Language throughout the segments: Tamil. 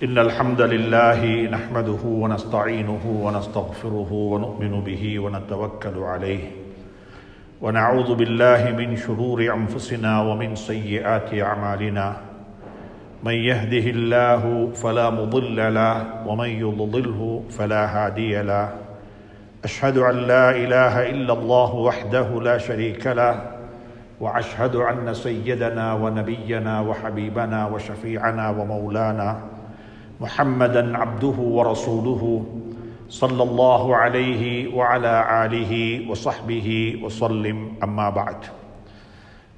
إن الحمد لله نحمده ونستعينه ونستغفره ونؤمن به ونتوكل عليه ونعوذ بالله من شرور أنفسنا ومن سيئات أعمالنا من يهده الله فلا مضل له ومن يضلله فلا هادي له أشهد أن لا إله إلا الله وحده لا شريك له وأشهد أن سيدنا ونبينا وحبيبنا وشفيعنا ومولانا محمدا عبده ورسوله صلى الله عليه وعلى آله وصحبه وسلم أما بعد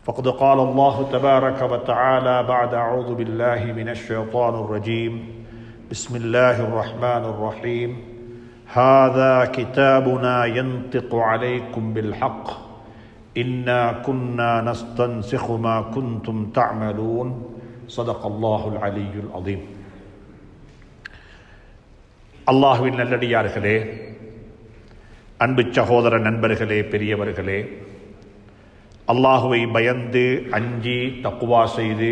فقد قال الله تبارك وتعالى بعد أعوذ بالله من الشيطان الرجيم بسم الله الرحمن الرحيم هذا كتابنا ينطق عليكم بالحق إنا كنا نستنسخ ما كنتم تعملون صدق الله العلي العظيم. அல்லாஹ்வின் நல்லடியார்களே, அன்பு சகோதர நண்பர்களே, பெரியவர்களே, அல்லாஹுவை பயந்து அஞ்சி தக்குவா செய்து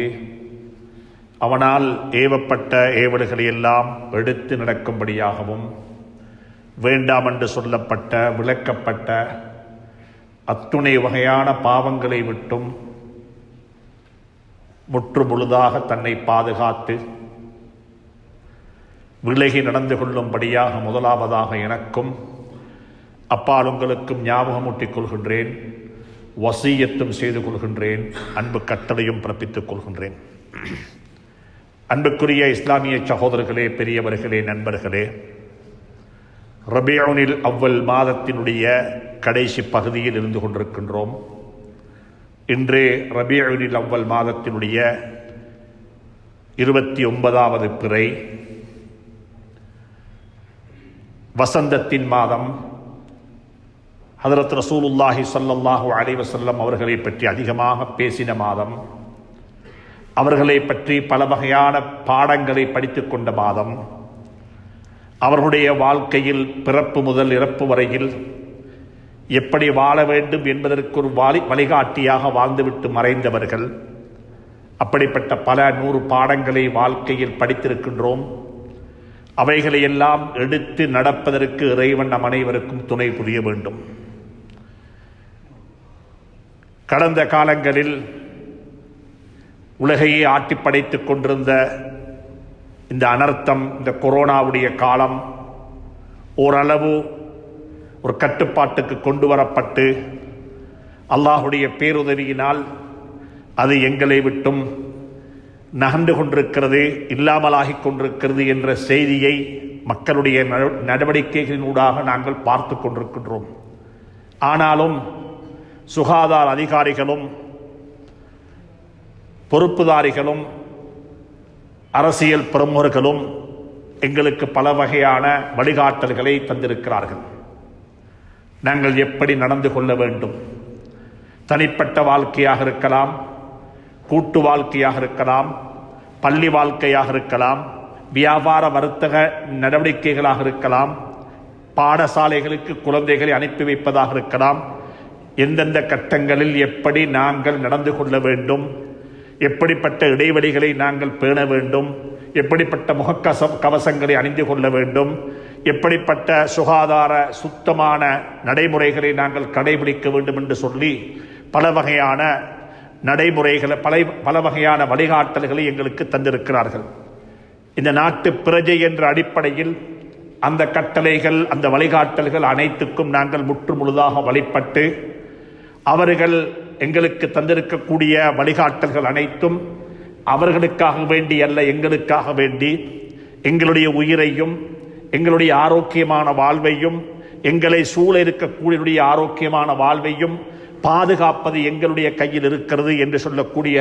அவனால் ஏவப்பட்ட ஏவல்களை எல்லாம் எடுத்து நடக்கும்படியாகவும் வேண்டாம் என்று சொல்லப்பட்ட விளக்கப்பட்ட அத்துணை வகையான பாவங்களை விட்டும் முற்று முழுதாக தன்னை பாதுகாத்து விலகி நடந்து கொள்ளும்படியாக முதலாவதாக எனக்கும் அப்பால் உங்களுக்கும் ஞாபகமூட்டிக் கொள்கின்றேன், வசியத்தும் செய்து கொள்கின்றேன், அன்பு கட்டளையும் பிறப்பித்துக் கொள்கின்றேன். அன்புக்குரிய இஸ்லாமிய சகோதரர்களே, பெரியவர்களே, நண்பர்களே, ரபியுல் அவ்வல் மாதத்தினுடைய கடைசி பகுதியில் இருந்து கொண்டிருக்கின்றோம். இன்று ரபியுல் அவ்வல் மாதத்தினுடைய 29வது பிறை, வசந்தத்தின் மாதம். ஹதரத் ரசூலுல்லாஹி ஸல்லல்லாஹு அலைஹி வஸல்லம் அவர்களை பற்றி அதிகமாக பேசின மாதம், அவர்களை பற்றி பல வகையான பாடங்களை படித்துக் கொண்ட மாதம், அவர்களுடைய வாழ்க்கையில் பிறப்பு முதல் இறப்பு வரையில் எப்படி வாழ வேண்டும் என்பதற்கு ஒரு வழிகாட்டியாக வாழ்ந்துவிட்டு மறைந்தவர்கள். அப்படிப்பட்ட பல 100 பாடங்களை வாழ்க்கையில் படித்திருக்கின்றோம். அவைகளை எல்லாம் எடுத்து நடப்பதற்கு இறைவன் நம் அனைவருக்கும் துணை புரிய வேண்டும். கடந்த காலங்களில் உலகையே ஆட்டி படைத்துக் கொண்டிருந்த இந்த அனர்த்தம், இந்த கொரோனாவுடைய காலம் ஓரளவு ஒரு கட்டுப்பாட்டுக்கு கொண்டு வரப்பட்டு அல்லாஹுடைய பேருதவியினால் அது எங்களை விட்டும் நகர்ந்து கொண்டிருக்கிறது, இல்லாமலாகிக் கொண்டிருக்கிறது என்ற செய்தியை மக்களுடைய நடவடிக்கைகளினூடாக நாங்கள் பார்த்து கொண்டிருக்கின்றோம். ஆனாலும் சுகாதார அதிகாரிகளும் பொறுப்புதாரிகளும் அரசியல் பிரமுகர்களும் எங்களுக்கு பல வகையான வழிகாட்டல்களை தந்திருக்கிறார்கள். நாங்கள் எப்படி நடந்து கொள்ள வேண்டும், தனிப்பட்ட வாழ்க்கையாக இருக்கலாம், கூட்டு வாழ்க்கையாக இருக்கலாம், பள்ளி வாழ்க்கையாக இருக்கலாம், வியாபார வர்த்தக நடவடிக்கைகளாக இருக்கலாம், பாடசாலைகளுக்கு குழந்தைகளை அனுப்பி வைப்பதாக இருக்கலாம். எந்தெந்த கட்டங்களில் எப்படி நாங்கள் நடந்து கொள்ள வேண்டும், எப்படிப்பட்ட இடைவெளிகளை நாங்கள் பேண வேண்டும், எப்படிப்பட்ட முகக்கவசங்களை அணிந்து கொள்ள வேண்டும், எப்படிப்பட்ட சுகாதார சுத்தமான நடைமுறைகளை நாங்கள் கடைபிடிக்க வேண்டும் என்று சொல்லி பல வகையான நடைமுறைகளை பல வகையான வழிகாட்டல்களை எங்களுக்கு தந்திருக்கிறார்கள். இந்த நாட்டு பிரஜை என்ற அடிப்படையில் அந்த கட்டளைகள், அந்த வழிகாட்டல்கள் அனைத்துக்கும் நாங்கள் முற்று முழுதாக வழிபட்டு அவர்கள் எங்களுக்கு தந்திருக்கக்கூடிய வழிகாட்டல்கள் அனைத்தும் அவர்களுக்காக வேண்டி அல்ல, எங்களுக்காக வேண்டி எங்களுடைய உயிரையும் எங்களுடைய ஆரோக்கியமான வாழ்வையும் எங்களை சூழ இருக்கக்கூடிய ஆரோக்கியமான வாழ்வையும் பாதுகாப்பது எங்களுடைய கையில் இருக்கிறது என்று சொல்லக்கூடிய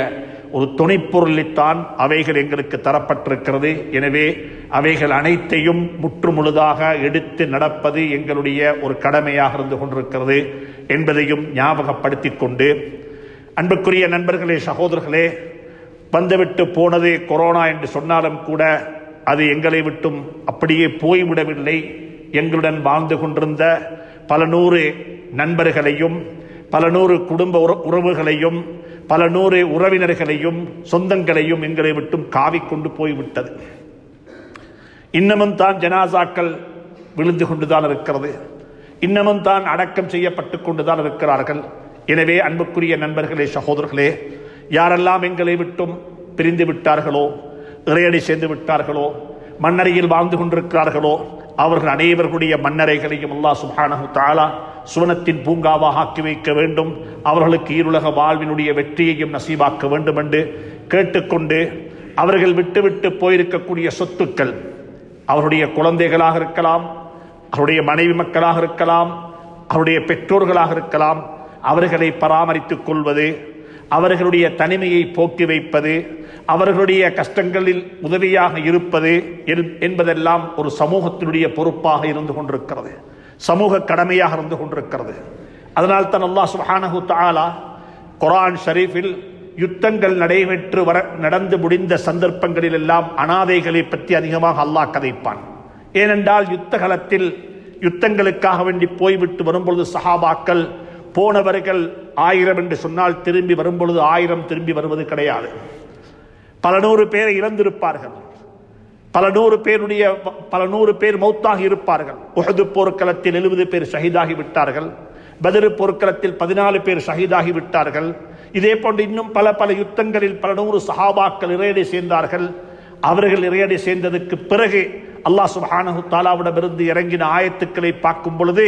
ஒரு துணைப்பொருளைத்தான் அவைகள் எங்களுக்கு தரப்பட்டிருக்கிறது. எனவே அவைகள் அனைத்தையும் முற்று முழுதாக எடுத்து நடப்பது எங்களுடைய ஒரு கடமையாக இருந்து கொண்டிருக்கிறது என்பதையும் ஞாபகப்படுத்திக் கொண்டு, அன்புக்குரிய நண்பர்களே, சகோதரர்களே, வந்துவிட்டு போனது கொரோனா என்று சொன்னாலும் கூட அது எங்களை விட்டும் அப்படியே போய்விடவில்லை. எங்களுடன் வாழ்ந்து கொண்டிருந்த பல 100 நண்பர்களையும் பல 100 குடும்ப உறவுகளையும் பல 100 உறவினர்களையும் சொந்தங்களையும் எங்களை விட்டும் காவிக்கொண்டு போய்விட்டது. இன்னமும் தான் ஜனாசாக்கள் விழுந்து கொண்டுதான் இருக்கிறது, இன்னமும் தான் அடக்கம் செய்யப்பட்டு கொண்டுதான் இருக்கிறார்கள். எனவே அன்புக்குரிய நண்பர்களே, சகோதரர்களே, யாரெல்லாம் எங்களை விட்டும் பிரிந்து விட்டார்களோ, இறையடி சேர்ந்து விட்டார்களோ, மண்ணறையில் வாழ்ந்து கொண்டிருக்கிறார்களோ, அவர்கள் அனைவர்களுடைய மண்ணறைகளையும் அல்லாஹ் சுப்ஹானஹு தஆலா சுவனத்தின் பூங்காவாக ஆக்கி வைக்க வேண்டும். அவர்களுக்கு ஈருலக வாழ்வினுடைய வெற்றியையும் நசீபாக்க வேண்டும் என்று கேட்டுக்கொண்டு, அவர்கள் விட்டு போயிருக்கக்கூடிய சொத்துக்கள் அவருடைய குழந்தைகளாக இருக்கலாம், அவருடைய மனைவி மக்களாக இருக்கலாம், அவருடைய பெற்றோர்களாக இருக்கலாம், அவர்களை பராமரித்துக் கொள்வது, அவர்களுடைய தனிமையை போக்கி வைப்பது, அவர்களுடைய கஷ்டங்களில் உதவியாக இருப்பது என்பதெல்லாம் ஒரு சமூகத்தினுடைய பொறுப்பாக இருந்து கொண்டிருக்கிறது, சமூக கடமையாக இருந்து கொண்டிருக்கிறது. அதனால் தான் அல்லாஹ் சுப்ஹானஹு தஆலா குர்ஆன் ஷரீஃபில் யுத்தங்கள் நடந்து முடிந்த சந்தர்ப்பங்களில் எல்லாம் அனாதைகளை பற்றி அதிகமாக அல்லாஹ் கதைப்பான். ஏனென்றால் யுத்த களத்தில் யுத்தங்களுக்காக வேண்டி போய்விட்டு வரும்பொழுது சஹாபாக்கள் போனவர்கள் 1000 என்று சொன்னால் திரும்பி வரும்பொழுது 1000 திரும்பி வருவது கிடையாது. பல நூறு பேரை இழந்திருப்பார்கள், பல நூறு பேர் மௌத்தாகி இருப்பார்கள். உஹது போர்க்களத்தில் 70 பேர் ஷஹீதாகி விட்டார்கள், பத்ர் போர்க்களத்தில் 14 பேர் ஷஹீதாகி விட்டார்கள். இதே போன்று இன்னும் பல யுத்தங்களில் பல நூறு சஹாபாக்கள் இறையடி சேர்ந்தார்கள். அவர்கள் இறையடி சேர்ந்ததற்கு பிறகு அல்லாஹ் சுப்ஹானஹு தஆலாவிடமிருந்து இறங்கின ஆயத்துக்களை பார்க்கும் பொழுது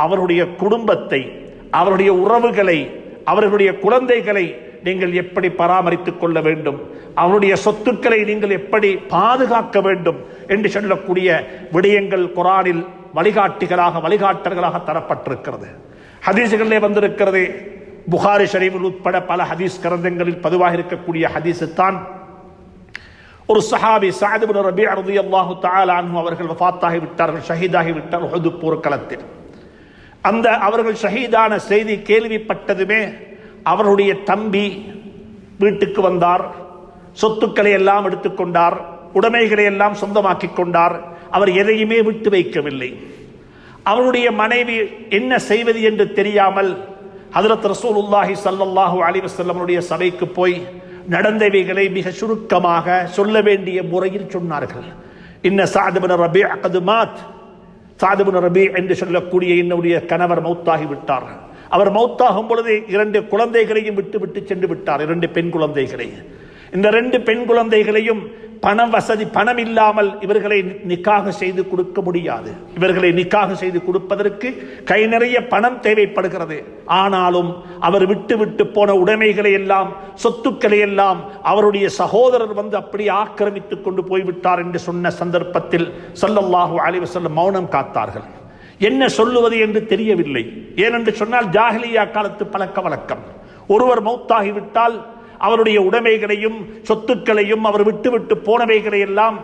அவருடைய குடும்பத்தை, அவருடைய உறவுகளை, அவர்களுடைய குழந்தைகளை நீங்கள் எப்படி பராமரித்துக் கொள்ள வேண்டும், அவருடைய சொத்துக்களை நீங்கள் எப்படி பாதுகாக்க வேண்டும் என்று சொல்லக்கூடிய விடயங்கள் குர்ஆனில் வழிகாட்டல்களாக தரப்பட்டிருக்கிறது. ஹதீஸ்களிலே வந்திருக்கிறது. புகாரி ஷரீஃபில் உட்பட பல ஹதீஸ் கிரந்தங்களில் பதிவாக இருக்கக்கூடிய ஹதீஸ் தான், ஒரு சஹாபி சஅத் இப்னு ரபீஅ ரலியல்லாஹு தஆலா அன்ஹு அவர்கள் வஃபாத்தாகி விட்டார்கள், ஷஹீதாகி விட்டார்கள் உஹது போர்க்களத்தில். அந்த அவர்கள் ஷஹீதான செய்தி கேள்விப்பட்டதுமே அவருடைய தம்பி வீட்டுக்கு வந்தார், சொத்துக்களை எல்லாம் எடுத்துக்கொண்டார், உடைமைகளை எல்லாம் சொந்தமாக்கிக் கொண்டார். அவர் எதையுமே விட்டு வைக்கவில்லை. அவருடைய மனைவி என்ன செய்வது என்று தெரியாமல் ஹஜ்ரத் ரசூலுல்லாஹி ஸல்லல்லாஹு அலைஹி வஸல்லமுடைய சபைக்கு போய் நடந்தவைகளை மிக சுருக்கமாக சொல்ல வேண்டிய முறையில் சொன்னார்கள். இன்ன சஅத் இப்னு ரபீஅ கத் மாத், சஅத் இப்னு ரபீஅ என்று சொல்லக்கூடிய என்னுடைய கணவர் மௌத்தாகி விட்டார். அவர் மௌத்தாகும் பொழுது 2 குழந்தைகளையும் விட்டு சென்று விட்டார், 2 பெண் குழந்தைகளை. இந்த 2 பெண் குழந்தைகளையும் பணம் இல்லாமல் இவர்களை நிக்காக செய்து கொடுக்க முடியாது. இவர்களை நிக்காக செய்து கொடுப்பதற்கு கை நிறைய பணம் தேவைப்படுகிறது. ஆனாலும் அவர் விட்டு போன உடைமைகளை எல்லாம், சொத்துக்களை எல்லாம் அவருடைய சகோதரர் வந்து அப்படி ஆக்கிரமித்துக் கொண்டு போய்விட்டார் என்று சொன்ன சந்தர்ப்பத்தில் ஸல்லல்லாஹு அலைஹி வஸல்லம் மௌனம் காத்தார்கள். என்ன சொல்லுவது என்று தெரியவில்லை. ஏனென்று சொன்னால் ஜாஹிலியா காலத்து பழக்க வழக்கம், ஒருவர் மௌத்தாகிவிட்டால் அவருடைய உடைமைகளையும் சொத்துக்களையும் அவர் விட்டு போனவைகளை எல்லாம்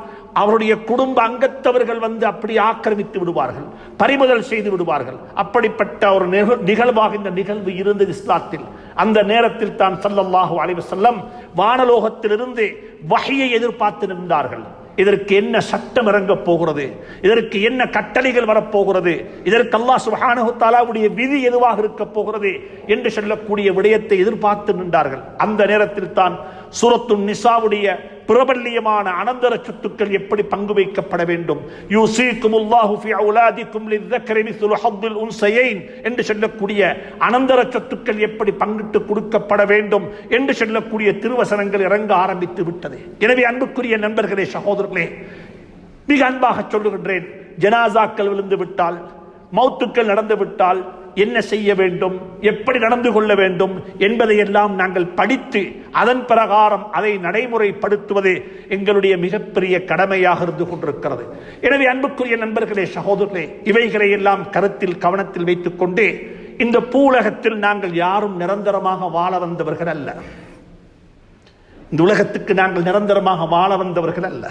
அவருடைய குடும்ப அங்கத்தவர்கள் வந்து அப்படி ஆக்கிரமித்து விடுவார்கள், பறிமுதல் செய்து விடுவார்கள். அப்படிப்பட்ட ஒரு நிகழ்வாக இந்த நிகழ்வு இருந்தது இஸ்லாத்தில். அந்த நேரத்தில் தான் ஸல்லல்லாஹு அலைஹி வஸல்லம் வானலோகத்திலிருந்து வஹ்யை எதிர்பார்த்து நின்றார்கள். இதற்கு என்ன சட்டம் இறங்கப் போகிறது, இதற்கு என்ன கட்டளைகள் வரப்போகிறது, இதற்கு அல்லாஹ் சுப்ஹானஹு தஆலாவுடைய விதி எதுவாக இருக்க போகிறது என்று சொல்லக்கூடிய விடயத்தை எதிர்பார்த்து நின்றார்கள். அந்த நேரத்தில் தான் சூரத்துன் நிசாவுடைய பிரபல்யமான அனந்தர சொத்துக்கள் எப்படி பங்கு வைக்கப்பட வேண்டும், யூஸீகுமுல்லாஹு ஃபீ அவுலாதிக்கும் லிzzக்கரி மிஸ்லு ஹவ்வில் உன்ஸயைன் என்று சொல்லக்கூடிய அனந்தர சொத்துக்கள் எப்படி பங்கிட்டு கொடுக்கப்பட வேண்டும் என்று சொல்லக்கூடிய திருவசனங்கள் இறங்க ஆரம்பித்து விட்டது. எனவே அன்புக்குரிய நண்பர்களே, சகோதரர்களே, மிக அன்பாக சொல்லுகின்றேன், ஜனாசாக்கள் விழுந்து விட்டால், மௌத்துக்கள் நடந்து விட்டால் என்ன செய்ய வேண்டும், எப்படி நடந்து கொள்ள வேண்டும் என்பதை எல்லாம் நாங்கள் படித்து அதன் பிரகாரம் அதை நடைமுறைப்படுத்துவது எங்களுடைய மிகப்பெரிய கடமையாக இருந்து கொண்டிருக்கிறது. எனவே அன்புக்குரிய நண்பர்களே, சகோதரர்களே, இவைகளை எல்லாம் கருத்தில் கவனத்தில் வைத்துக் கொண்டு இந்த பூலகத்தில் நாங்கள் யாரும் நிரந்தரமாக வாழ வந்தவர்கள் அல்ல. இந்த உலகத்துக்கு நாங்கள் நிரந்தரமாக வாழ வந்தவர்கள் அல்ல.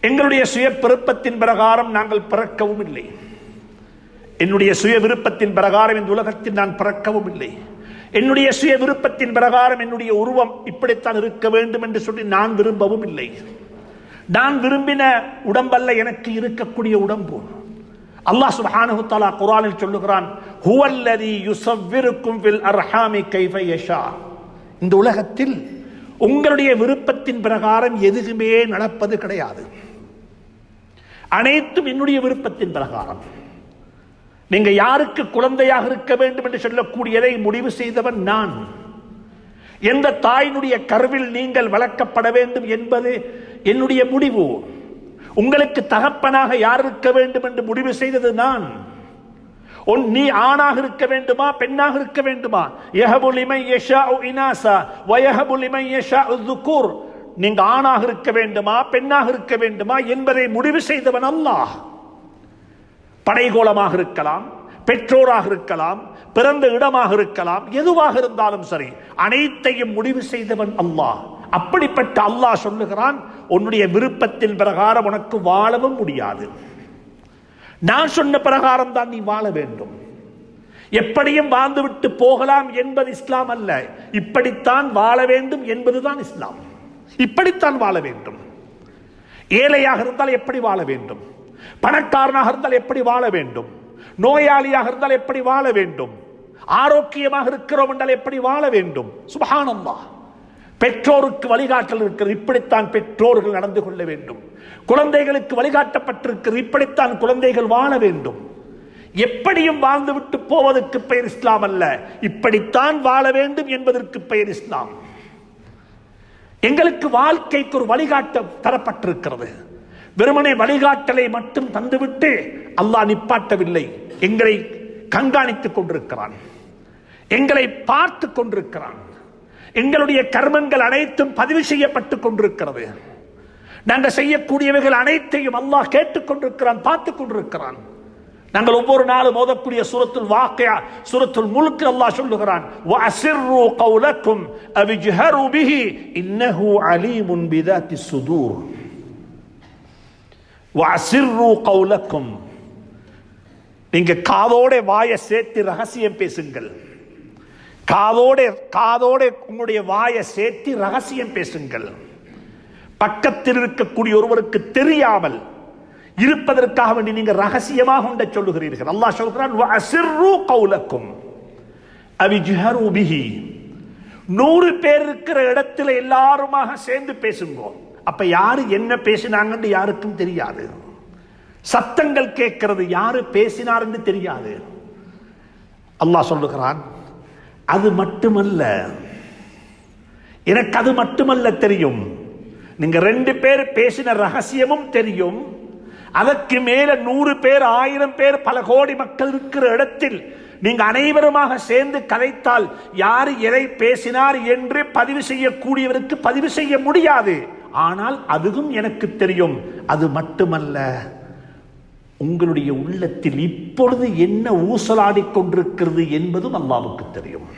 எங்களுடைய சுய விருப்பத்தின் பிரகாரம் நாங்கள் பிறக்கவும் இல்லை. என்னுடைய சுய விருப்பத்தின் பிரகாரம் இந்த உலகத்தில் நான் பிறக்கவும் இல்லை. என்னுடைய சுய விருப்பத்தின் பிரகாரம் என்னுடைய உருவம் இப்படித்தான் இருக்க வேண்டும் என்று சொல்லி நான் விரும்பவும் இல்லை. நான் விரும்பின உடம்பல்ல எனக்கு இருக்கக்கூடிய உடம்பு. அல்லாஹ் சுப்ஹானஹு தஆலா குர்ஆனில் சொல்லுகிறான், ஹுவல்லதி யுஸவ்விருக்கும் ஃபில் அர்ஹாமி கைஃப யஷா. இந்த உலகத்தில் உங்களுடைய விருப்பத்தின் பிரகாரம் எதுவுமே நடப்பது கிடையாது. அனைத்தும் என்னுடைய விருப்பத்தின் பிரகாரம். நீங்க யாருக்கு குழந்தையாக இருக்க வேண்டும் என்று சொல்லக்கூடியதை முடிவு செய்தவன் நான். எந்த தாயினுடைய கருவில் நீங்கள் வளர்க்கப்பட வேண்டும் என்பது என்னுடைய முடிவு. உங்களுக்கு தகப்பனாக யார் இருக்க வேண்டும் என்று முடிவு செய்தது நான். நீ ஆணாக இருக்க வேண்டுமா பெண்ணாக இருக்க வேண்டுமா? யஹபு லிமன் யஷாஉ இனாஸா வ யஹபு லிமன் யஷாஉ ذுகூர். நீங்க ஆணாக இருக்க வேண்டுமா பெண்ணாக இருக்க வேண்டுமா என்பதை முடிவு செய்தவன் அல்லாஹ். படைகோலமாக இருக்கலாம், பெற்றோராக இருக்கலாம், பிறந்த இடமாக இருக்கலாம், எதுவாக இருந்தாலும் சரி, அனைத்தையும் முடிவு செய்தவன் அல்லாஹ். அப்படிப்பட்ட அல்லாஹ் சொல்லுகிறான், உன்னுடைய விருப்பத்தின் பிரகாரம் உனக்கு வாழவும் முடியாது. நான் சொன்ன பிரகாரம் தான் நீ வாழ வேண்டும். எப்படியும் வாழ்ந்துவிட்டு போகலாம் என்பது இஸ்லாம் அல்ல. இப்படித்தான் வாழ வேண்டும் என்பதுதான் இஸ்லாம். இப்படித்தான் வாழ வேண்டும். ஏழையாக இருந்தால் எப்படி வாழ வேண்டும், பணக்காரனாக இருந்தால் எப்படி வாழ வேண்டும், நோயாளியாக இருந்தால் எப்படி வாழ வேண்டும், ஆரோக்கியமாக இருக்கிறோம் என்றால் எப்படி வாழ வேண்டும். சுப்ஹானல்லாஹ். பெற்றோருக்கு வழிகாட்டல் இருக்கிறது, இப்படித்தான் பெற்றோர்கள் நடந்து கொள்ள வேண்டும். குழந்தைகளுக்கு வழிகாட்டப்பட்டிருக்கிறது, இப்படித்தான் குழந்தைகள் வாழ வேண்டும். எப்படியும் வாழ்ந்துவிட்டு போவதற்கு பெயர் இஸ்லாம் அல்ல, இப்படித்தான் வாழ வேண்டும் என்பதற்கு பெயர் இஸ்லாம். எங்களுக்கு வாழ்க்கைக்கு ஒரு வழிகாட்ட தரப்பட்டிருக்கிறது. வெறுமனே வழிகாட்டலை மட்டும் தந்துவிட்டு அல்லாஹ் நிப்பாட்டவில்லை. எங்களை கண்காணித்துக் கொண்டிருக்கிறான், எங்களை பார்த்து கொண்டிருக்கிறான். எங்களுடைய கர்மங்கள் அனைத்தும் பதிவு செய்யப்பட்டுக் கொண்டிருக்கிறது. நாங்கள் செய்யக்கூடியவைகள் அனைத்தையும் அல்லாஹ் கேட்டுக் கொண்டிருக்கிறான், பார்த்துக் கொண்டிருக்கிறான். நாங்கள் ஒவ்வொரு நாளும் ஓதக்கூடிய சூரத்துல் வாக்கியா, சூரத்துல் முல்க் அல்லாஹ் சொல்லுகிறான், வஅஸிர்ரு கௌலக்கும் அவிஜ்ஹரு பிஹி இன்னஹு அலீமுன் பிதாத்திஸ் சுதூர். வஅஸிர்ரு கௌலக்கும், நீங்க காதோட வாயை சேர்த்து ரகசியம் பேசுங்கள். காதோட உங்களுடைய வாயை சேர்த்து ரகசியம் பேசுங்கள். பக்கத்தில் இருக்கக்கூடிய ஒருவருக்கு தெரியாமல் இருப்பதற்காக வேண்டி நீங்க ரகசியமாக உண்ட சொல்லுகிறீர்கள். அல்லாஹ் சொல்கிறான், வஅஸிர்ரு கௌலக்கும் அவிஜ்ஹரு பிஹி. 100 பேர் இருக்கிற இடத்துல எல்லாருமாக சேர்ந்து பேசுங்க. அப்ப யாரு என்ன பேசினாங்கன்னு யாருக்கும் தெரியாது. சத்தங்கள் கேட்கிறது, யாரு பேசினார் என்று தெரியாது. அல்லாஹ் சொல்லுகிறான், அது மட்டுமல்ல, எனக்கு அது மட்டுமல்ல தெரியும், நீங்க 2 பேர் பேசின ரகசியமும் தெரியும். அதற்கு மேல 100 பேர் 1000 பேர் பல கோடி மக்கள் இருக்கிற இடத்தில் நீங்க அனைவருமாக சேர்ந்து கதைத்தால் யாரு எதை பேசினார் என்று பதிவு செய்யக்கூடியவருக்கு பதிவு செய்ய முடியாது. ஆனால் அதுவும் எனக்கு தெரியும். அது மட்டுமல்ல, உங்களுடைய உள்ளத்தில் இப்பொழுது என்ன ஊசலாடி கொண்டிருக்கிறது என்பதும் அல்லாஹ்வுக்கு தெரியும்.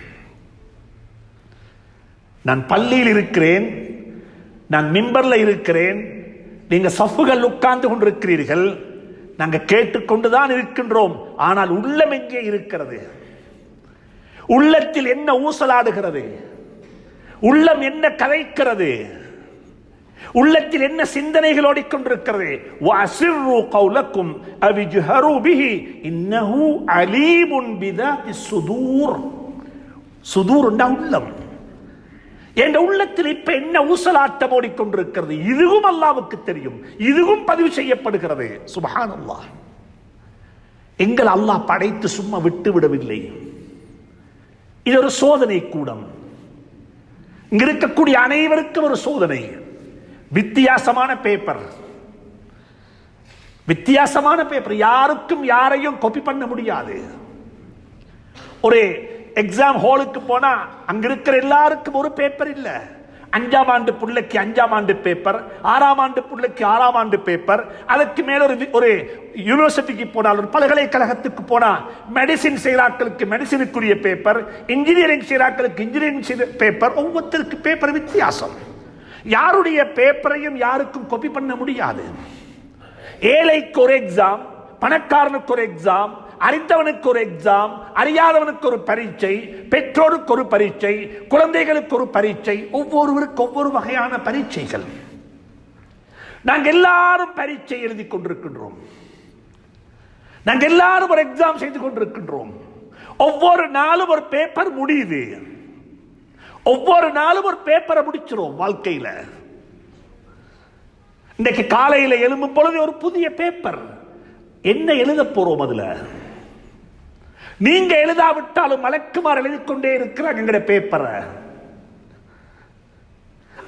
நான் பள்ளியில் இருக்கிறேன், நான் மிம்பர்ல இருக்கிறேன், நீங்க சஃப்புகள் உட்கார்ந்து கொண்டிருக்கிறீர்கள், நாங்க கேட்டுக்கொண்டுதான் இருக்கின்றோம். ஆனால் உள்ளம் எங்கே இருக்கிறது? உள்ளத்தில் என்ன ஊசலாடுகிறது? உள்ளம் என்ன கதைக்கிறது? உள்ளத்தில் என்ன சிந்தனைகள் ஓடிக்கொண்டிருக்கிறது? வஅஸிர்ரு கௌலக்கும் அவிஜ்ஹரு பிஹி இன்னஹு அலீமுன் பிதாத்திஸ் சுதூர். சுதூர் என்றா உள்ளம். என்ற உள்ளத்தில் இப்ப என்ன ஊசலாட்டம் ஓடிக்கொண்டிருக்கிறது? இதுவும் அல்லாஹ்வுக்கு தெரியும், இதுவும் பதிவு செய்யப்படுகிறது. சுப்ஹானல்லாஹ். எங்கள் அல்லாஹ் படைத்து சும்மா விட்டு விடவில்லை. இது ஒரு சோதனை கூடம். இங்க இருக்கக்கூடிய அனைவருக்கும் ஒரு சோதனை. வித்தியாசமான பேப்பர், வித்தியாசமான பேப்பர். யாருக்கும் யாரையும் காப்பி பண்ண முடியாது. ஒரு எக்ஸாம் ஹாலுக்கு போனா அங்க இருக்கிற எல்லாருக்கும் ஒரு பேப்பர் இல்ல. 5ஆம் ஆண்டு பிள்ளைக்கு 5ஆம் ஆண்டு பேப்பர், 6ஆம் ஆண்டு பிள்ளைக்கு 6ஆம் ஆண்டு பேப்பர், அதுக்கு மேல ஒரு யூனிவர்சிட்டிக்கு போனால், ஒரு பல்கலைக்கழகத்துக்கு போனா மெடிசின் செய்கிறாக்களுக்கு மெடிசினுக்குரிய பேப்பர், இன்ஜினியரிங் செய்கிறாக்களுக்கு இன்ஜினியரிங் பேப்பர். ஒவ்வொருத்தருக்கு பேப்பர் வித்தியாசம். யாருடைய பேப்பரையும் யாருக்கும் காப்பி பண்ண முடியாது. ஏழைக்கு ஒரு எக்ஸாம், பணக்காரனுக்கு ஒரு எக்ஸாம், அறிந்தவனுக்கு ஒரு எக்ஸாம், அறியாதவனுக்கு ஒரு பரீட்சை, பெற்றோருக்கு ஒரு பரீட்சை, குழந்தைகளுக்கு ஒரு பரீட்சை, ஒவ்வொருவருக்கு ஒவ்வொரு வகையான பரீட்சைகள். நாங்கள் எல்லாரும் பரீட்சை எழுதி கொண்டிருக்கின்றோம். நாங்கள் எல்லாரும் ஒரு எக்ஸாம் செய்து கொண்டிருக்கின்றோம். ஒவ்வொரு நாளும் ஒரு பேப்பர் முடியுது. ஒவ்வொரு நாளும் ஒரு பேப்பரை முடிச்சிரும் வாழ்க்கையில. இன்றைக்கு காலையில் எழும்பும் பொழுது ஒரு புதிய பேப்பர். என்ன எழுத போறோம்? அதுல நீங்க எழுதாவிட்டாலும் மலக்குமார் எழுதி கொண்டே இருக்கிறாங்க எங்களுடைய பேப்பரை.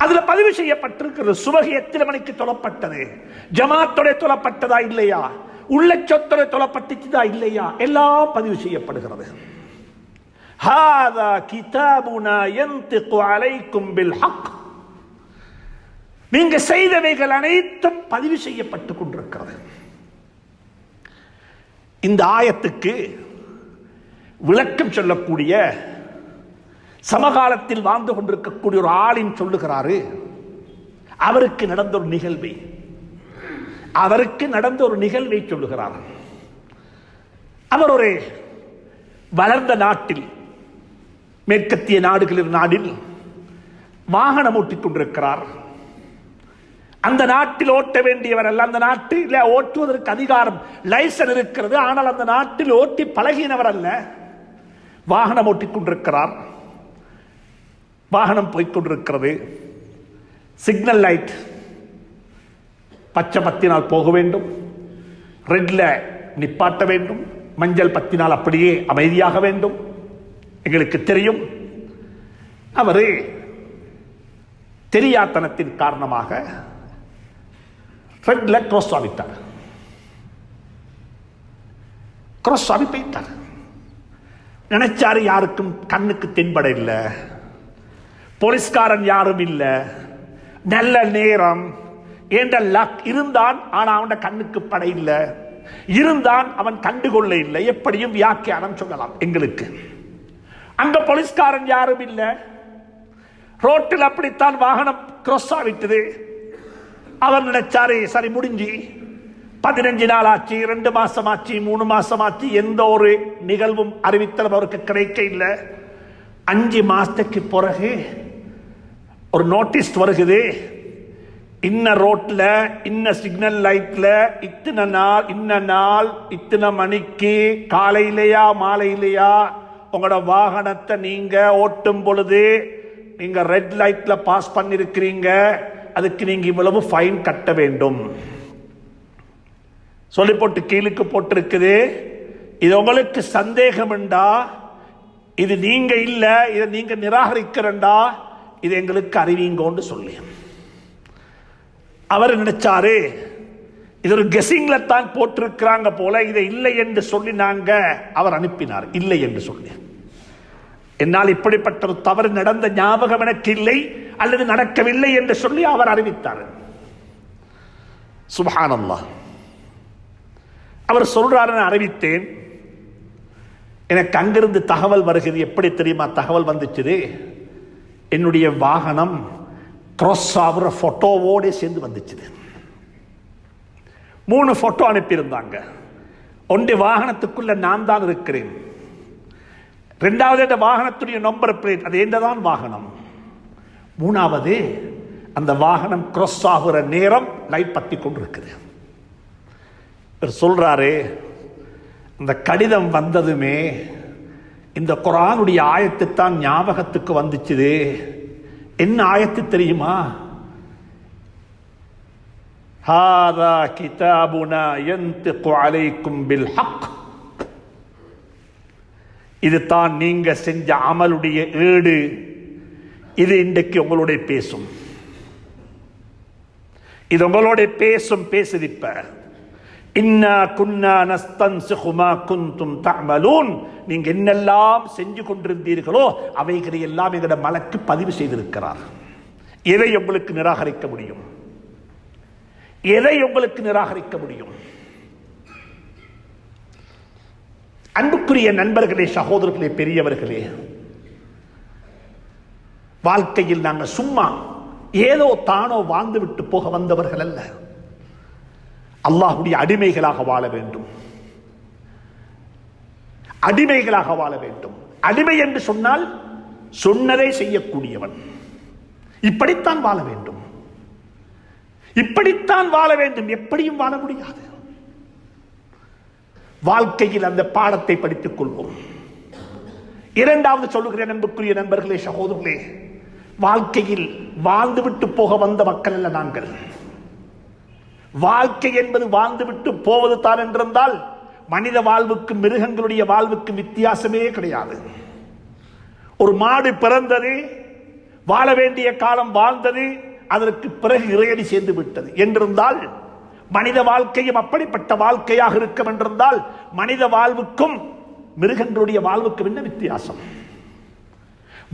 அதுல பதிவு செய்யப்பட்டிருக்கிறது. சுபஹி எத்தனை மணிக்கு தொழப்பட்டது, ஜமாத்தோட தொழப்பட்டதா இல்லையா, உள்ள சொத்தோட தொழப்பட்டுச்சதா இல்லையா, எல்லாம் பதிவு செய்யப்படுகிறது. ஹாதா கிதாபுனா யன்திகு அலைக்கும் பில் ஹக். நீங்க செய்தவைகள் அனைத்தும் பதிவு செய்யப்பட்டுக் கொண்டிருக்கிறது. இந்த ஆயத்துக்கு விளக்கம் சொல்லக்கூடிய சமகாலத்தில் வாழ்ந்து கொண்டிருக்கக்கூடிய ஒரு ஆளின் சொல்லுகிறாரு. அவருக்கு நடந்த ஒரு நிகழ்வை சொல்லுகிறார். அவர் ஒரு வளர்ந்த நாட்டில், மேற்கத்திய நாடில் வாகனம் ஓட்டிக் கொண்டிருக்கிறார். அந்த நாட்டில் ஓட்ட வேண்டியவர் அல்ல. அந்த நாட்டில் ஓட்டுவதற்கு அதிகாரம், லைசன்ஸ் இருக்கிறது. ஆனால் அந்த நாட்டில் ஓட்டி பழகினவர் அல்ல. வாகனம் ஓட்டிக் கொண்டிருக்கிறார். வாகனம் போய்கொண்டிருக்கிறது. சிக்னல் லைட் பச்சை பத்தினால் போக வேண்டும், ரெட்ல நிப்பாட்ட வேண்டும், மஞ்சள் பத்தினால் அப்படியே அமைதியாக வேண்டும். எங்களுக்கு தெரியும், அவரு தெரியாத்தனத்தின் காரணமாக ரெட்ல கிராஸ் ஆகிட்டார். கிராஸ் ஆகி போயிட்டார். நினைச்சாரு யாருக்கும் கண்ணுக்கு தென்பட இல்லை, போலீஸ்காரன் யாரும் இல்லை, நல்ல நேரம் என்ற லக் இருந்தான். ஆனா அவன் கண்ணுக்கு பட இல்லை, இருந்தான் அவன் கண்டுகொள்ள இல்லை. எப்படியும் வியாக்கியானம் சொல்லலாம் எங்களுக்கு. அங்க போலீஸ்காரன் யாரும் இல்லை, ரோட்டில் அப்படித்தான் வாகனம் கிராஸ் ஆகிட்டது. அவர் நினைச்சாரு சரி முடிஞ்சு 15 நாள் ஆச்சு, 2 மாசம் ஆச்சு, 3 மாசம் ஆச்சு, எந்த ஒரு நிகழ்வும் அறிவித்தலும் அவருக்கு கிடைக்க இல்லை. 5 மாசத்துக்கு பிறகு ஒரு நோட்டீஸ் வருகிறது. இன்ன ரோட்ல, இன்ன சிக்னல் லைட்ல, இத்தனை நாள், இன்ன நாள், இத்தனை மணிக்கு, காலையிலையா மாலையிலையா உங்களோட வாகனத்தை நீங்க ஓட்டும் பொழுது நீங்க ரெட் லைட்ல பாஸ் பண்ணிருக்கிறீங்க, அதுக்கு நீங்க இவ்வளவு ஃபைன் கட்ட வேண்டும் சொல்லி போட்டு கீழுக்கு போட்டிருக்குது. இது உங்களுக்கு சந்தேகம் உண்டா? இது நீங்க இல்ல, இதை நீங்க நிராகரிக்கிறண்டா, இது எங்களுக்கு அறிவிங்கோன்னு சொல்லி அவர் நினைச்சாரு இது ஒரு கெஸிங்ல தான் போட்டிருக்கிறாங்க போல, இதை இல்லை என்று சொல்லி நாங்க அவர் அனுப்பினார். இல்லை என்று சொல்லி, என்னால் இப்படிப்பட்ட ஒரு தவறு நடந்த ஞாபகம் எனக்கு இல்லை அல்லது நடக்கவில்லை என்று சொல்லி அவர் அறிவித்தார். சுப்ஹானல்லாஹ். அவர் சொல்றாரு, நான் அறிவித்தேன், எனக்கு அங்கிருந்து தகவல் வருகிறது. எப்படி தெரியுமா தகவல் வந்துச்சு? என்னுடைய வாகனம் கிராஸ் ஆகிற போட்டோவோட சேர்ந்து வந்துச்சு. 3 போட்டோ அனுப்பியிருந்தாங்க. ஒன்று வாகனத்துக்குள்ள நான் தான் இருக்கிறேன், 2வது வாகனத்துடைய நம்பர் பிளேட் அது என்னதான் வாகனம், 3வது அந்த வாகனம் கிராஸ் ஆகிற நேரம் லைட் பத்தி கொண்டிருக்குது. சொல்றாரு, இந்த கடிதம் வந்ததுமே இந்த குர்ஆனுடைய ஆயத்து தான் ஞாபகத்துக்கு வந்துச்சு. என்ன ஆயத்து தெரியுமா? ஹாதா கிதாபுனா யன்திகு அலைக்கும் பில் ஹக். இது தான் நீங்க செஞ்ச அமலுடைய ஏடு. இது இன்றைக்கு உங்களுடைய பேசும், இது உங்களுடைய பேசும் பேசுது. இப்ப இன்னா குன்னா நஸ்தன்சிகு மா குன்தும் தஅமலூன். நீங்க என்னெல்லாம் செஞ்சு கொண்டிருந்தீர்களோ அவைகளை எல்லாம் எங்கட மலக்கு பதிவு செய்திருக்கிறார். எதை உங்களுக்கு நிராகரிக்க முடியும்? எதை உங்களுக்கு நிராகரிக்க முடியும்? அன்புக்குரிய நண்பர்களே, சகோதரர்களே, பெரியவர்களே, வாழ்க்கையில் நாங்கள் சும்மா ஏதோ தானோ வாழ்ந்து விட்டு போக வந்தவர்கள் அல்ல. அல்லாஹ்வுடைய அடிமைகளாக வாழ வேண்டும். அடிமைகளாக வாழ வேண்டும். அடிமை என்று சொன்னால் சொன்னதை செய்யக்கூடியவன். இப்படித்தான் வாழ வேண்டும், இப்படித்தான் வாழ வேண்டும். எப்படியும் வாழ முடியாது. வாழ்க்கையில் அந்த பாடத்தை படித்துக் கொள்வோம். இரண்டாவது சொல்லுகிறேன், அன்புக்குரிய நண்பர்களே, சகோதரர்களே, வாழ்க்கையில் வாழ்ந்துவிட்டு போக வந்த மக்கள் அல்ல நாங்கள். வாழ்க்கை என்பது வாழ்ந்துவிட்டு போவது தான் என்றிருந்தால் மனித வாழ்வுக்கும் மிருகங்களுடைய வாழ்வுக்கும் வித்தியாசமே கிடையாது. ஒரு மாடு பிறந்தது, வாழ வேண்டிய காலம் வாழ்ந்தது, அதற்கு பிறகு இறையடி சேர்ந்து விட்டது என்றிருந்தால் மனித வாழ்க்கையும் அப்படிப்பட்ட வாழ்க்கையாக இருக்கும் என்றிருந்தால் மனித வாழ்வுக்கும் மிருகங்களுடைய வாழ்வுக்கும் என்ன வித்தியாசம்?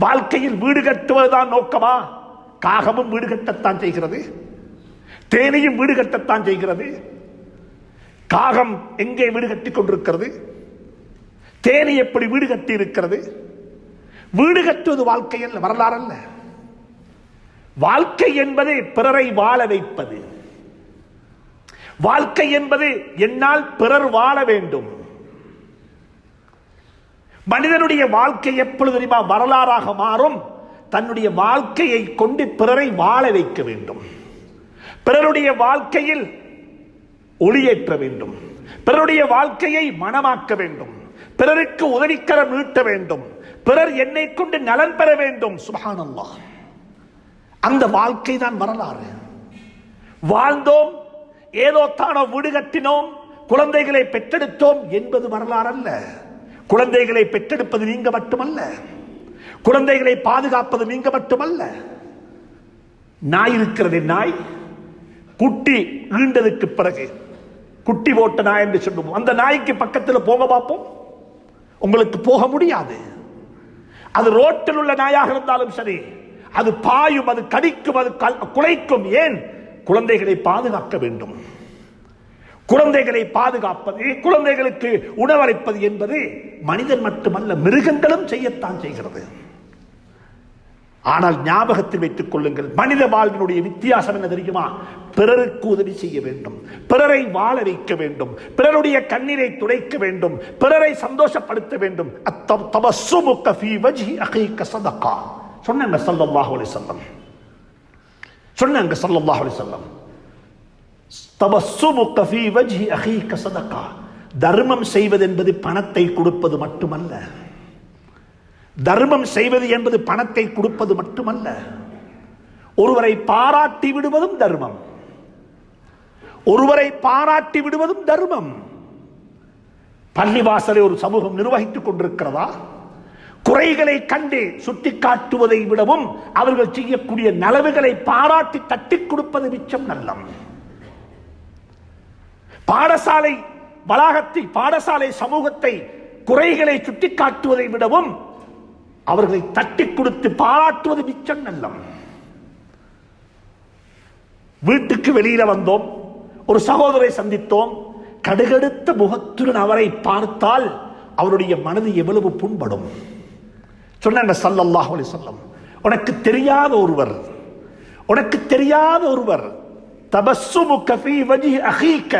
வாழ்க்கையில் வீடு கட்டுவதுதான் நோக்கமா? காகமும் வீடு கட்டத்தான் செய்கிறது, தேனியும் வீடு கட்டத்தான் செய்கிறது. காகம் எங்கே வீடு கட்டிக் கொண்டிருக்கிறது? தேனி எப்படி வீடு கட்டி இருக்கிறது? வீடு கட்டுவது வாழ்க்கை அல்ல, வரலாறு அல்ல. வாழ்க்கை என்பது பிறரை வாழ வைப்பது. வாழ்க்கை என்பது என்னால் பிறர் வாழ வேண்டும். மனிதனுடைய வாழ்க்கை எப்பொழுது தெரியுமா வரலாறாக மாறும்? தன்னுடைய வாழ்க்கையை கொண்டு பிறரை வாழ வைக்க வேண்டும், பிறருடைய வாழ்க்கையில் ஒளியேற்ற வேண்டும், பிறருடைய வாழ்க்கையை மனமாக்க வேண்டும், பிறருக்கு உதவிக்கரம் நீட்ட வேண்டும், பிறர் என்னை கொண்டு நலன் பெற வேண்டும். சுப்ஹானல்லாஹ். அந்த வாழ்க்கை தான் வரலாறு. வாழ்ந்தோம், ஏதோ தானோ வீடு கட்டினோம், குழந்தைகளை பெற்றெடுத்தோம் என்பது வரலாறு அல்ல. குழந்தைகளை பெற்றெடுப்பது நீங்க மட்டுமல்ல, குழந்தைகளை பாதுகாப்பது நீங்க மட்டுமல்ல. நாய் இருக்கிறது, நாய் குட்டி ஈண்டதுக்கு பிறகு குட்டி போட்ட நாய் என்று சொல்லுவோம். அந்த நாய்க்கு பக்கத்தில் போக பார்ப்போம், உங்களுக்கு போக முடியாது. அது ரோட்டில் உள்ள நாயாக இருந்தாலும் சரி, அது பாயும், அது கடிக்கும், அது குலைக்கும். ஏன்? குழந்தைகளை பாதுகாக்க வேண்டும். குழந்தைகளை பாதுகாப்பது, குழந்தைகளுக்கு உணவளிப்பது என்பது மனிதன் மட்டுமல்ல, மிருகங்களும் செய்யத்தான் செய்கிறது. ஆனால் ஞாபகத்தில் வைத்துக் கொள்ளுங்கள், மனித வாழ்வினுடைய வித்தியாசம் என்ன தெரியுமா? பிறருக்கு உதவி செய்ய வேண்டும், பிறரை வாழ வைக்க வேண்டும், பிறருடைய கண்ணீரை துடைக்க வேண்டும், பிறரை சந்தோஷப்படுத்த வேண்டும். அத்தபஸ்ஸுமுக ஃபீ வஜ்ஹி அகீக ஸதகா சொன்னாங்க ஸல்லல்லாஹு அலைஹி வஸல்லம். சொன்னாங்க ஸல்லல்லாஹு அலைஹி வஸல்லம், தபஸ்ஸுமுக ஃபீ வஜ்ஹி அகீக ஸதகா. தர்மம் செய்வது என்பது பணத்தை கொடுப்பது மட்டுமல்ல. தர்மம் செய்வது என்பது பணத்தை கொடுப்பது மட்டுமல்ல, ஒருவரை பாராட்டி விடுவதும் தர்மம். ஒருவரை பாராட்டி விடுவதும் தர்மம். பள்ளிவாசலை ஒரு சமூகம் நிர்வகித்துக் கொண்டிருக்கிறதா? குறைகளை கண்டு சுட்டிக்காட்டுவதை விடவும் அவர்கள் செய்யக்கூடிய நலவுகளை பாராட்டி தட்டிக் கொடுப்பது மிச்சம் நல்லம். பாடசாலை வளாகத்தை, பாடசாலை சமூகத்தை குறைகளை சுட்டிக்காட்டுவதை விடவும் அவர்களை தட்டி கொடுத்து பாராட்டுவது மிச்சம் நல்லம். வீட்டுக்கு வெளியில வந்தோம், ஒரு சகோதரை சந்தித்தோம், கடுகடுத்த முகத்துடன் அவரை பார்த்தால் அவருடைய மனது எவ்வளவு புண்படும். சொன்னாங்க ஸல்லல்லாஹு அலைஹி வஸல்லம், உனக்கு தெரியாத ஒருவர், உனக்கு தெரியாத ஒருவர், தபஸ்ஸுமுக ஃபீ வஜ்ஹி அகீக,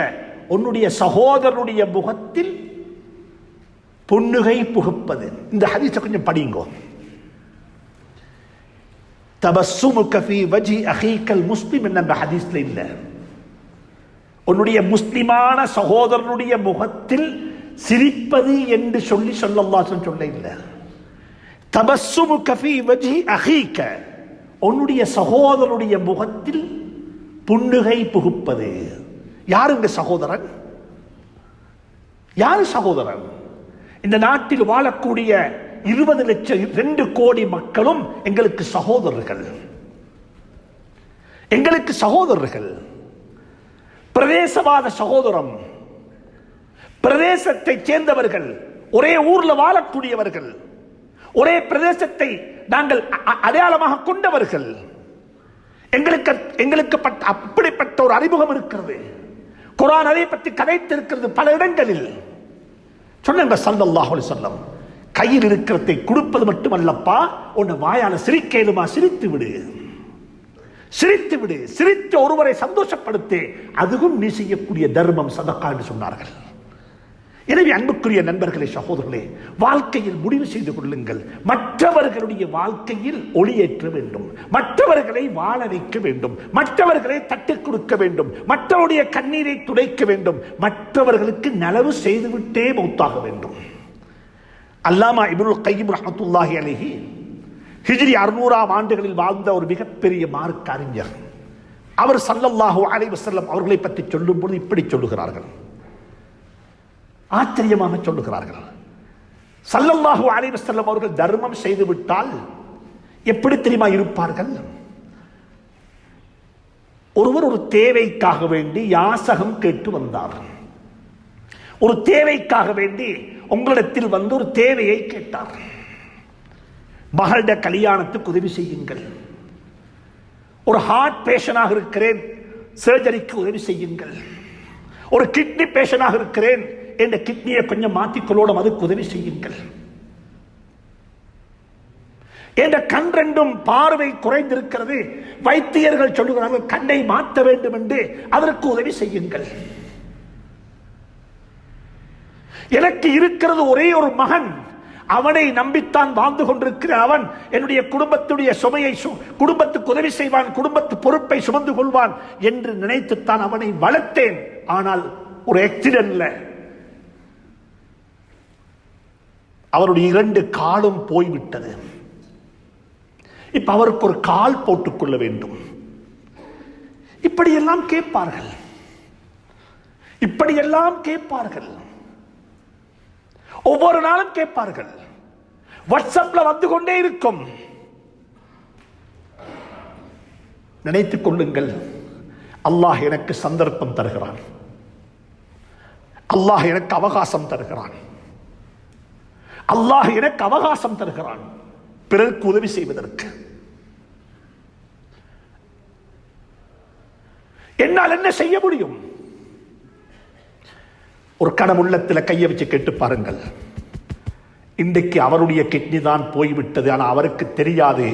உன்னுடைய சகோதரனுடைய முகத்தில் புன்னுகை புகுப்பது. இந்த ஹதீஸை கொஞ்சம் படிங்கோ. தபஸ்ஸுமுக ஃபீ வஜ்ஹி அகீகல் முஸ்லிம் என்ற ஹதீஸ்ல இல்ல. உன்னுடைய முஸ்லிமான சகோதரனுடைய முகத்தில் சிரிப்பது என்று சொல்லி ஸல்லல்லாஹு அலைஹி வஸல்லம் சொல்ல இல்ல. தபஸ்ஸுமுக ஃபீ வஜ்ஹி அகீக, உன்னுடைய சகோதரனுடைய முகத்தில் புன்னுகை புகுப்பது. யாருங்க சகோதரன்? யாரு சகோதரன்? இந்த நாட்டில் வாழக்கூடிய 20 லட்சம் 2 கோடி மக்களும் எங்களுக்கு சகோதரர்கள். எங்களுக்கு சகோதரர்கள். பிரதேசவாத சகோதரம், பிரதேசத்தை சேர்ந்தவர்கள், ஒரே ஊர்ல வாழக்கூடியவர்கள், ஒரே பிரதேசத்தை நாங்கள் அடையாளமாக கொண்டவர்கள். எங்களுக்கு அப்படிப்பட்ட ஒரு அறிமுகம் இருக்கிறது. குர்ஆன் அதை பற்றி கதைத்திருக்கிறது பல இடங்களில். சொன்னாங்க ஸல்லல்லாஹு அலைஹி வஸல்லம், கையில் இருக்கிறதை கொடுப்பது மட்டுமல்லப்பா, உன்னை வாயால சிரிக்கேலுமா சிரித்து விடு, சிரித்து விடு, சிரித்து ஒருவரை சந்தோஷப்படுத்து, அதுவும் நீ செய்யக்கூடிய தர்மம், சதகா என்று சொன்னார்கள். எனவே அன்புக்குரிய நண்பர்களே, சகோதரர்களே, வாழ்க்கையில் முடிவு செய்து கொள்ளுங்கள். மற்றவர்களுடைய வாழ்க்கையில் ஒளியேற்ற வேண்டும், மற்றவர்களை வாழ வைக்க வேண்டும், மற்றவர்களை தட்டிக் கொடுக்க வேண்டும், மற்றவருடைய கண்ணீரை துடைக்க வேண்டும், மற்றவர்களுக்கு நலவு செய்துவிட்டே மௌத்தாக வேண்டும். அல்லாமா இப்னுல் கையிம் ரஹ்மத்துல்லாஹி அலைஹி ஹிஜ்ரி 600ஆம் ஆண்டுகளில் வாழ்ந்த ஒரு மிகப்பெரிய மார்க்க அறிஞர். அவர் ஸல்லல்லாஹு அலைஹி வஸல்லம் அவர்களை பற்றி சொல்லும்போது இப்படி சொல்லுகிறார்கள், ஆச்சரியமாக சொல்லுகிறார்கள். ஸல்லல்லாஹு அலைஹி வஸல்லம் அவர்கள் தர்மம் செய்துவிட்டால் எப்படி தெரியுமா இருப்பார்கள்? ஒருவர் ஒரு தேவைக்காக வேண்டி யாசகம் கேட்டு வந்தார். ஒரு தேவைக்காக வேண்டி உங்களிடத்தில் வந்து ஒரு தேவையை கேட்டார். மகளுடைய கல்யாணத்துக்கு உதவி செய்யுங்கள், ஒரு ஹார்ட் பேஷனாக இருக்கிறேன், சர்ஜரிக்கு உதவி செய்யுங்கள், ஒரு கிட்னி பேஷனாக இருக்கிறேன், என்ற கிட்னியை கொஞ்சம் மாற்றிக்கொள்ளோடும், அதுக்கு உதவி செய்யுங்கள், என்ற கண் ரெண்டும் பார்வை குறைந்திருக்கிறது, வைத்தியர்கள் சொல்லுகிறார்கள் கண்ணை மாற்ற வேண்டும் என்று, அதற்கு உதவி செய்யுங்கள். எனக்கு இருக்கிறது ஒரே ஒரு மகன், அவனை நம்பித்தான் வாழ்ந்து கொண்டிருக்கிற அவன் என்னுடைய குடும்பத்துடைய சுமையை குடும்பத்துக்கு உதவி செய்வான், குடும்பத்து பொறுப்பை சுமந்து கொள்வான் என்று நினைத்துத்தான் அவனை வளர்த்தேன். ஆனால் ஒரு ஆக்சிடென்ட்ல அவருடைய 2 காலும் போய்விட்டது. இப்ப அவருக்கு ஒரு கால் போட்டுக்கொள்ள வேண்டும். இப்படியெல்லாம் கேட்பார்கள், இப்படியெல்லாம் கேட்பார்கள், ஒவ்வொரு நாளும் கேட்பார்கள். வாட்ஸ்அப்ல வந்து கொண்டே இருக்கும். நினைத்துக் கொள்ளுங்கள், அல்லாஹ் எனக்கு சந்தர்ப்பம் தருகிறான், அல்லாஹ் எனக்கு அவகாசம் தருகிறான், அல்லாஹ் எனக்கு அவகாசம் தருகிறான் பிறருக்கு உதவி செய்வதற்கு. என்னால் என்ன செய்ய முடியும்? ஒரு கணம் உள்ளத்தில் கையை வச்சு கேட்டு பாருங்கள். இன்றைக்கு அவருடைய கிட்னி தான் போய்விட்டது, ஆனால் அவருக்கு தெரியாது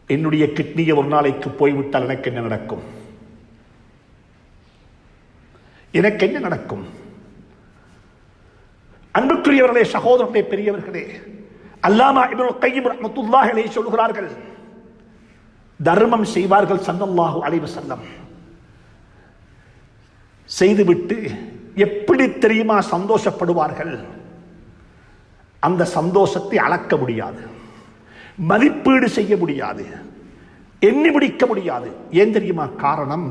என்னுடைய கிட்னியை ஒரு நாளைக்கு போய்விட்டால் எனக்கு என்ன நடக்கும், எனக்கு என்ன நடக்கும்? அன்புக்குரியவர்களே, சகோதரர்களே, பெரியவர்களே, அல்லாமா இப்னுல் கய்யிம் ரஹ்மத்துல்லாஹி அலைஹி சொல்கிறார்கள், தர்மம் செய்வார்கள் ஸல்லல்லாஹு அலைஹி வஸல்லம், செய்துவிட்டு எப்படி தெரியுமா சந்தோஷப்படுவார்கள்? அந்த சந்தோஷத்தை அளக்க முடியாது, மதிப்பீடு செய்ய முடியாது, எண்ணி முடிக்க முடியாது. ஏன் தெரியுமா காரணம்?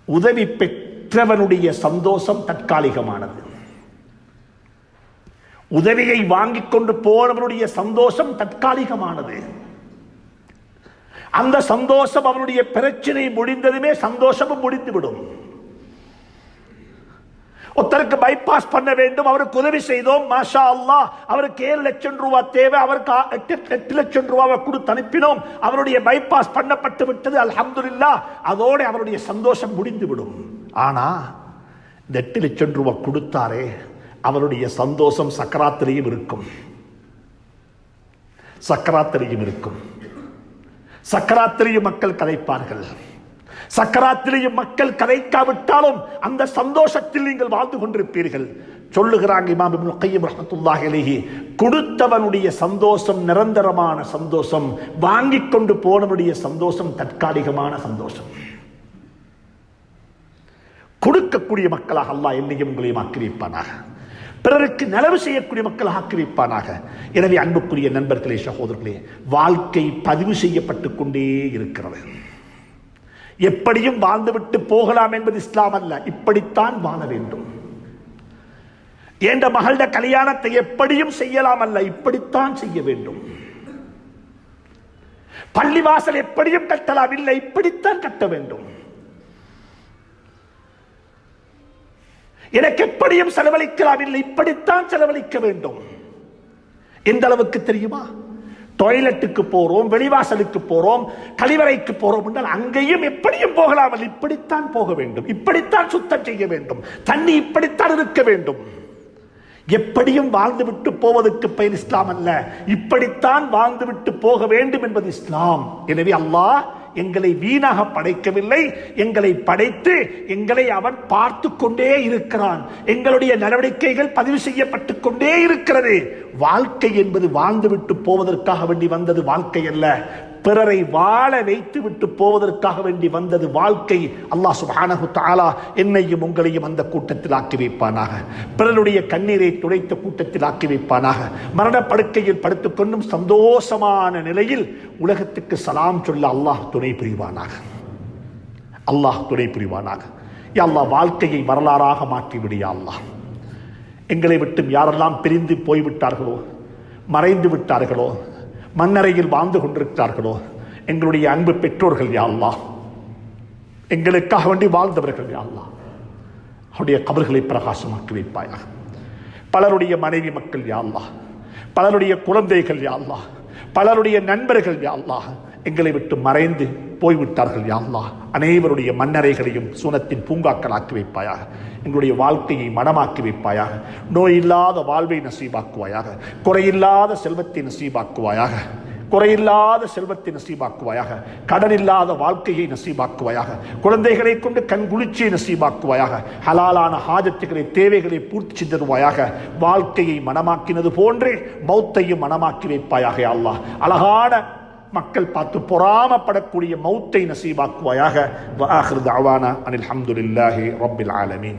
உதவி பெற்றவனுடைய சந்தோஷம் தற்காலிகமானது, உதவியை வாங்கிக் கொண்டு போனவனுடைய சந்தோஷம் தற்காலிகமானது. அந்த சந்தோஷம் அவனுடைய பிரச்சனை முடிந்ததுமே சந்தோஷமும் முடிந்துவிடும். ஒருத்தருக்கு பைபாஸ் பண்ண வேண்டும், அவருக்கு உதவி செய்தோம், மாஷா அல்லாஹ், அவருக்கு 7 லட்சம் ரூபாய் தேவை, அவருக்கு 8 லட்சம் ரூபாவை கொடுத்து அனுப்பினோம், அவருடைய பைபாஸ் பண்ணப்பட்டு விட்டது, அல்ஹம்துலில்லாஹ், அதோட அவருடைய சந்தோஷம் முடிந்துவிடும். ஆனா இந்த 8 லட்சம் ரூபாய் கொடுத்தாரே, அவருடைய சந்தோஷம் சக்கராத்திலையும் இருக்கும், சக்கராத்திலையும் இருக்கும். சக்கராத்திலையும் மக்கள் கதைப்பார்கள், சக்கராத்திலையும் மக்கள் கதைக்காவிட்டாலும் அந்த சந்தோஷத்தில் நீங்கள் வாழ்ந்து கொண்டிருப்பீர்கள். சொல்லுகிறாங்க இமாம் இப்னுல் கய்யிம் ரஹ்மத்துல்லாஹி அலைஹி, கொடுத்தவனுடைய சந்தோஷம் நிரந்தரமான சந்தோஷம், வாங்கிக் கொண்டு போனவனுடைய சந்தோஷம் தற்காலிகமான சந்தோஷம். கொடுக்கக்கூடிய மக்களாக அல்லாஹ் என்னையும் உங்களையும் ஆக்கி வைப்பானாக, பிறருக்கு நலவு செய்யக்கூடிய மக்களாக ஆக்கி வைப்பானாக. எனவே அன்புக்குரிய நண்பர்களே, சகோதரர்களே, வாழ்க்கை பதிவு செய்யப்பட்டுக் கொண்டே இருக்கிறது. எப்படியும் வாழ்ந்துவிட்டு போகலாம் என்பது இஸ்லாம் அல்ல, இப்படித்தான் வாழ வேண்டும். என்ற மகளுடைய கல்யாணத்தை எப்படியும் செய்யலாம் அல்ல, இப்படித்தான் செய்ய வேண்டும். பள்ளிவாசல் எப்படியும் கட்டலாம் இல்லை, இப்படித்தான் கட்ட வேண்டும். எனக்கு எப்படியும் செலவழிக்கலாம் இல்லை, இப்படித்தான் செலவழிக்க வேண்டும். எந்த அளவுக்கு தெரியுமா? டாய்லெட்டுக்கு போறோம், வெளிவாசலுக்கு போறோம், கழிவறைக்கு போறோம் என்றால் அங்கேயும் எப்படியும் போகலாம், இப்படித்தான் போக வேண்டும், இப்படித்தான் சுத்தம் செய்ய வேண்டும், தண்ணி இப்படித்தான் இருக்க வேண்டும். எப்படியும் வாழ்ந்துவிட்டு போவதற்கு பெயர் இஸ்லாம் அல்ல, இப்படித்தான் வாழ்ந்துவிட்டு போக வேண்டும் என்பது இஸ்லாம். எனவே அல்லாஹ் எங்களை வீணாக படைக்கவில்லை, எங்களை படைத்து எங்களை அவன் பார்த்து கொண்டே இருக்கிறான். எங்களுடைய நடவடிக்கைகள் பதிவு செய்யப்பட்டுக் கொண்டே இருக்கிறது. வாழ்க்கை என்பது வாழ்ந்துவிட்டு போவதற்காக வேண்டி வந்தது வாழ்க்கை அல்ல, பிறரை வாழ வைத்து விட்டு போவதற்காக வேண்டி வந்தது வாழ்க்கை. அல்லாஹ் சுப்ஹானஹு தஆலா என்னையும் உங்களையும் அந்த கூட்டத்தில் ஆக்கி வைப்பானாக, பிறருடைய கண்ணீரை துடைத்த கூட்டத்தில் ஆக்கி வைப்பானாக. மரணப்படுக்கையில் படுத்துக் கொண்டும் சந்தோஷமான நிலையில் உலகத்துக்கு சலாம் சொல்ல அல்லாஹ் துணை புரிவானாக. அல்லாஹ் துணை புரிவானாக. யா அல்லாஹ் வாழ்க்கையை வரலாறாக மாற்றிவிடு யா அல்லாஹ். எங்களை விட்டும் யாரெல்லாம் பிரிந்து போய்விட்டார்களோ, மறைந்து விட்டார்களோ, மண்ணறையில் வாழ்ந்து கொண்டிருக்கிறார்களோ, எங்களுடைய அன்பு பெற்றோர்கள் யா அல்லாஹ், எங்களுக்காக வேண்டி வாழ்ந்தவர்கள் யா அல்லாஹ், அவருடைய கபர்களை பிரகாசமாக்கி வைப்பாயாக. பலருடைய மனைவி மக்கள் யா அல்லாஹ், பலருடைய குழந்தைகள் யா அல்லாஹ், பலருடைய நண்பர்கள் யா அல்லாஹ் எங்களை விட்டு மறைந்து போய்விட்டார்கள் யா அல்லாஹ். அனைவருடைய மண்ணறைகளையும் சூனத்தின் பூங்காக்களாக்கி வைப்பாயாக. எங்களுடைய வாழ்க்கையை மனமாக்கி வைப்பாயாக. நோயில்லாத வாழ்வை நசீபாக்குவாயாக. குறையில்லாத செல்வத்தை நசீபாக்குவாயாக. குறையில்லாத செல்வத்தை நசீபாக்குவாயாக. கடனில்லாத வாழ்க்கையை நசீபாக்குவாயாக. குழந்தைகளை கொண்டு கண் குளிர்ச்சியை நசீபாக்குவாயாக. ஹலாலான ஹாஜத்துகளை தேவைகளை பூர்த்தி தருவாயாக. வாழ்க்கையை மனமாக்கினது போன்றே மௌத்தையும் மனமாக்கி வைப்பாயாக யா அல்லாஹ். அழகான மக்கள் பார்த்து பொறாமப்படக்கூடிய மௌத்தை நசீபாக்குவாயாக. வ ஆகிரு தஅவானா அனில் ஹம்துலில்லாஹி ரப்பில் ஆலமீன்.